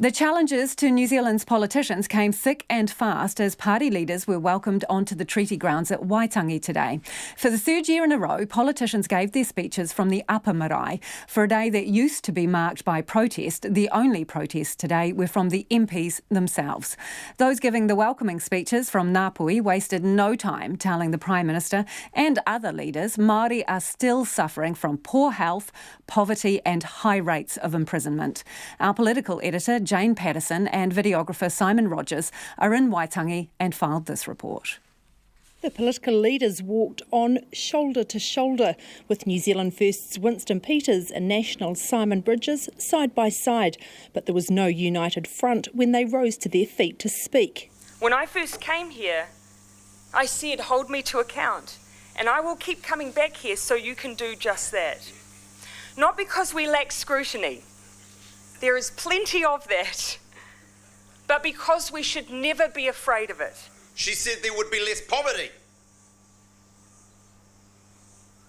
The challenges to New Zealand's politicians came thick and fast as party leaders were welcomed onto the treaty grounds at Waitangi today. For the third year in a row, politicians gave their speeches from the upper marae. For a day that used to be marked by protest, the only protests today were from the MPs themselves. Those giving the welcoming speeches from Ngāpuhi wasted no time telling the Prime Minister and other leaders Māori are still suffering from poor health, poverty and high rates of imprisonment. Our political editor, Jane Patterson, and videographer Simon Rogers are in Waitangi and filed this report. The political leaders walked on shoulder to shoulder with New Zealand First's Winston Peters and National's Simon Bridges side by side, but there was no united front when they rose to their feet to speak. When I first came here, I said, hold me to account, and I will keep coming back here so you can do just that. Not because we lack scrutiny. There is plenty of that, but because we should never be afraid of it. She said there would be less poverty.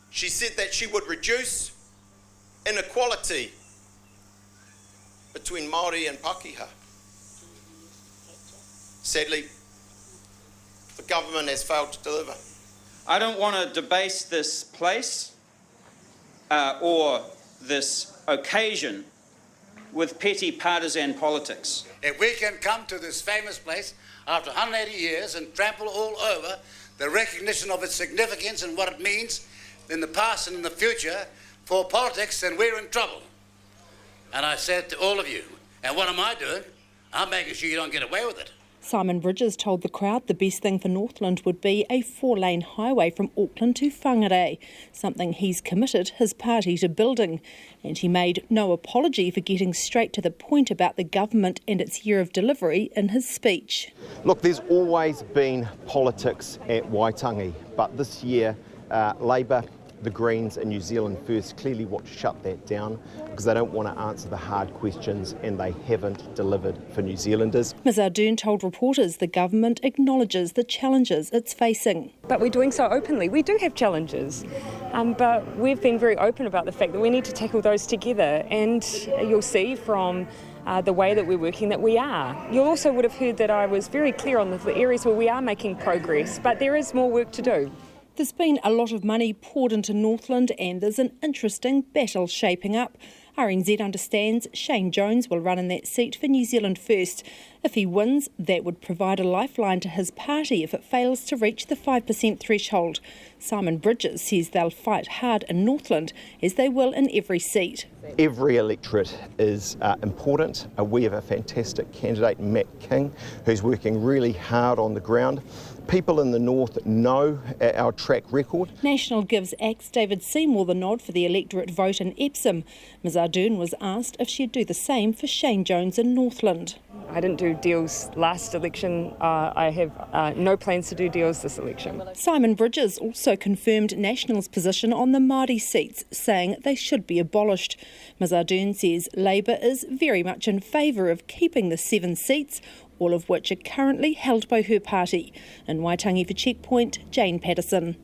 She said that she would reduce inequality between Māori and Pākehā. Sadly, the government has failed to deliver. I don't want to debase this place or this occasion with petty partisan politics. If we can come to this famous place after 180 years and trample all over the recognition of its significance and what it means in the past and in the future for politics, then we're in trouble. And I said to all of you, and what am I doing? I'm making sure you don't get away with it. Simon Bridges told the crowd the best thing for Northland would be a 4-lane highway from Auckland to Whangarei, something he's committed his party to building. And he made no apology for getting straight to the point about the government and its year of delivery in his speech. Look, there's always been politics at Waitangi, but this year Labour, the Greens and New Zealand First clearly want to shut that down because they don't want to answer the hard questions and they haven't delivered for New Zealanders. Ms Ardern told reporters the government acknowledges the challenges it's facing. But we're doing so openly. We do have challenges, but we've been very open about the fact that we need to tackle those together, and you'll see from the way that we're working that we are. You also would have heard that I was very clear on the areas where we are making progress, but there is more work to do. There's been a lot of money poured into Northland and there's an interesting battle shaping up. RNZ understands Shane Jones will run in that seat for New Zealand First. If he wins, that would provide a lifeline to his party if it fails to reach the 5% threshold. Simon Bridges says they'll fight hard in Northland, as they will in every seat. Every electorate is important. We have a fantastic candidate, Matt King, who's working really hard on the ground. People in the north know our track record. National gives Axe David Seymour the nod for the electorate vote in Epsom. Ms Ardern was asked if she'd do the same for Shane Jones in Northland. I didn't do deals last election. I have no plans to do deals this election. Simon Bridges also confirmed National's position on the Māori seats, saying they should be abolished. Ms Ardern says Labour is very much in favour of keeping the 7 seats, all of which are currently held by her party. In Waitangi for Checkpoint, Jane Patterson.